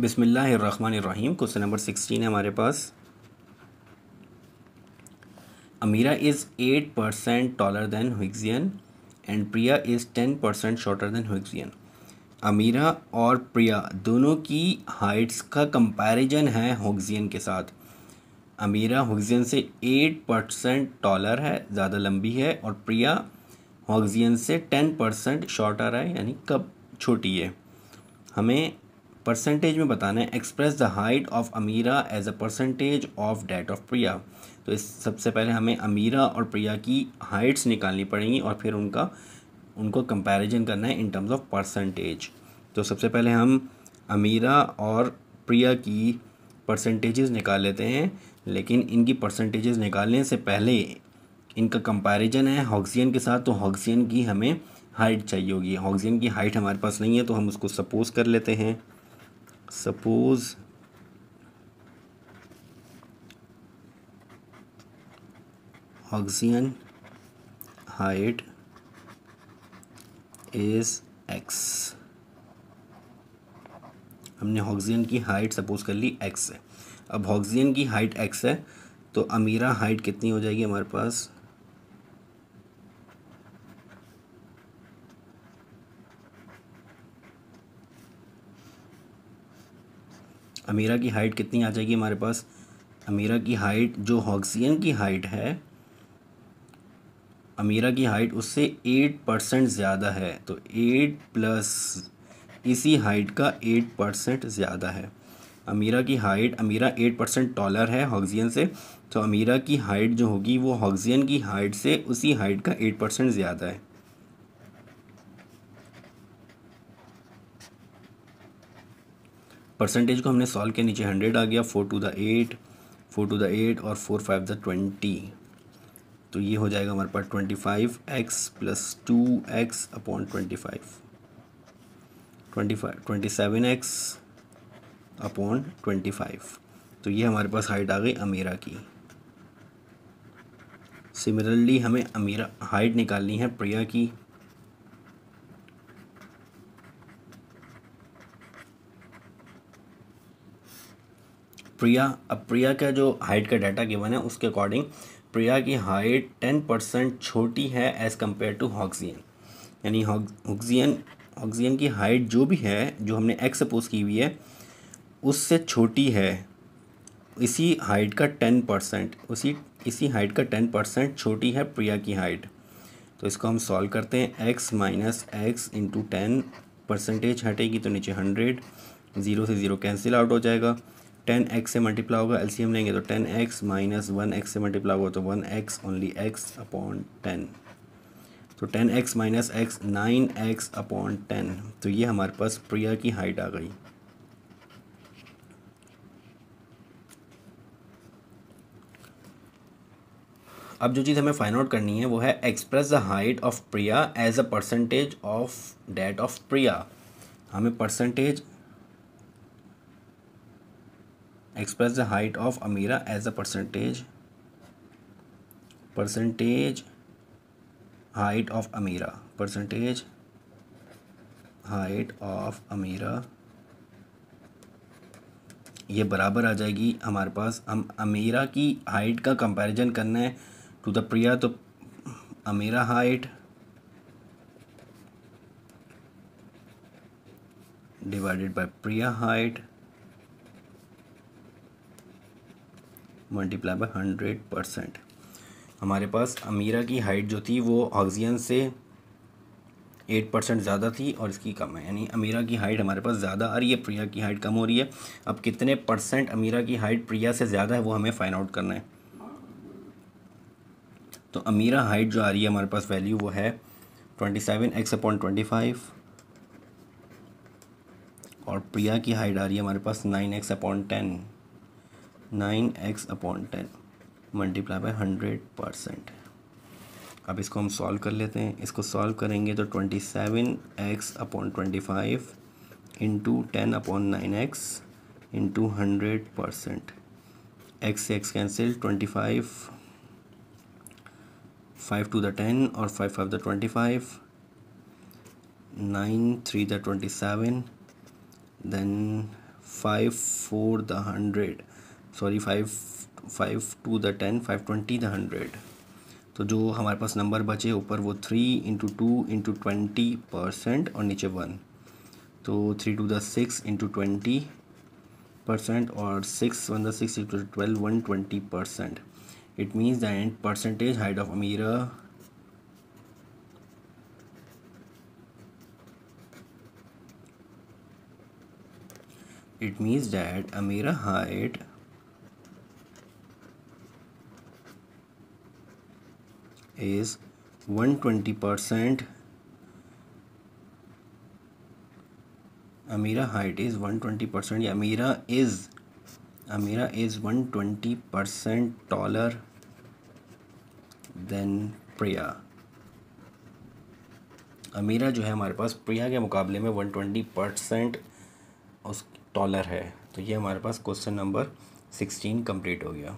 बिस्मिल्लाहिर्रहमानिर्रहीम। Question number 16 है हमारे पास। Amira is 8% taller than Huixian and Priya is 10% shorter than Huixian. Amira और प्रिया दोनों की हाइट्स का कंपैरिजन है हुइक्सियन के साथ। अमीरा हुइक्सियन से 8% टॉलर है, ज़्यादा लंबी है, और प्रिया हुइक्सियन से 10% शॉर्टर है, यानी कब छोटी है। हमें परसेंटेज में बताना है। Express the height of Amira as a percentage of that of Priya. तो इस सबसे पहले हमें अमीरा और प्रिया की हाइट्स निकालनी पड़ेंगी और फिर उनको कंपैरिजन करना है इन टर्म्स ऑफ परसेंटेज। तो सबसे पहले हम अमीरा और प्रिया की परसेंटेजेस निकाल लेते हैं, लेकिन इनकी परसेंटेजेस निकालने से पहले इनका कंपैरिजन है हुइक्सियन के साथ। तो हुइक्सियन की हमें हाइट चाहिए होगी। हुइक्सियन की हाइट हमारे पास नहीं है, तो हम उसको सपोज कर लेते हैं। Suppose Huixian height is x। हमने हुइक्सियन की हाइट सपोज कर ली x है। अब हुइक्सियन की हाइट x है, तो अमीरा हाइट कितनी हो जाएगी हमारे पास? अमीरा की हाइट कितनी आ जाएगी हमारे पास? अमीरा की हाइट जो हुइक्सियन की हाइट है, अमीरा की हाइट उससे 8% ज़्यादा है, तो 8 प्लस इसी हाइट का 8% ज़्यादा है। अमीरा 8% टॉलर है हुइक्सियन से, तो अमीरा की हाइट जो होगी वो हुइक्सियन की हाइट से उसी हाइट का 8% ज़्यादा है। परसेंटेज को हमने सॉल्व किया, नीचे 100 आ गया, 4 टू द 8 और 4 5 द 20। तो ये हो जाएगा हमारे पास 25x plus 2x upon 27x upon 25। तो ये हमारे पास हाइट आ गई अमीरा की। सिमिलरली हमें अमीरा हाइट निकालनी है प्रिया की। अब प्रिया का जो हाइट का डाटा गिवन है उसके अकॉर्डिंग प्रिया की हाइट 10% छोटी है एज़ कम्पेयर टू हुइक्सियन। यानी हुइक्सियन की हाइट जो भी है, जो हमने एक्स सपोज की हुई है, उससे छोटी है इसी हाइट का 10%, इसी हाइट का 10% छोटी है प्रिया की हाइट। तो इसको हम सॉल्व करते हैं। x minus x into 10, percentage हटेगी तो नीचे 100, 0 से 0 कैंसिल आउट हो जाएगा। 10x से मल्टीप्लाई होगा, एलसीएम लेंगे तो 10x माइनस 1x से मल्टीप्लाई होगा तो 1x, ओनली x अपॉन 10। तो 10x minus x 9x upon 10। तो ये हमारे पास प्रिया की हाइट आ गई। अब जो चीज़ हमें फाइंड आउट करनी है वो है express the height of Priya as a percentage of that of Priya. हमें express the height of Amira as a percentage height of Amira, percentage height of Amira। ये बराबर आ जाएगी हमारे पास। हम अमीरा की हाइट का कंपैरिजन करना है टू द प्रिया, तो Amira height divided by Priya height multiply by 100%। हमारे पास अमीरा की हाइट जो थी वो हुइक्सियन से 8% ज़्यादा थी और इसकी कम है, यानी अमीरा की हाइट हमारे पास ज़्यादा आ रही है, प्रिया की हाइट कम हो रही है। अब कितने परसेंट अमीरा की हाइट प्रिया से ज़्यादा है वो हमें फाइंड आउट करना है। तो अमीरा हाइट जो आ रही है हमारे पास वैल्यू वो है 27x अपॉन 25, और प्रिया की हाइट आ रही है हमारे पास 9x upon 10, 9x upon 10 multiply by 100%। अब इसको हम सॉल्व कर लेते हैं। इसको सॉल्व करेंगे तो 27x upon 25 into 10 upon 9x into 100%। x से x कैंसिल, 25 5 टू द 10 और 5 5 the 25, 9 3 the 27, then 5 4 the 100, sorry 5 2 the 10, 520 the 100। तो जो हमारे पास नंबर बचे ऊपर वो 3 इंटू 2 इंटू 20% और नीचे 1, तो 3 2 the 6 इंटू 20% और 6 1 the 6 into 12 120%। It means that percentage height of Amira it means that Amira height is 120%. Amira height is 120%. या Amira is 120% taller than Priya. अमीरा जो है हमारे पास प्रिया के मुकाबले में 120% उस टॉलर है। तो ये हमारे पास क्वेश्चन नंबर 16 कंप्लीट हो गया।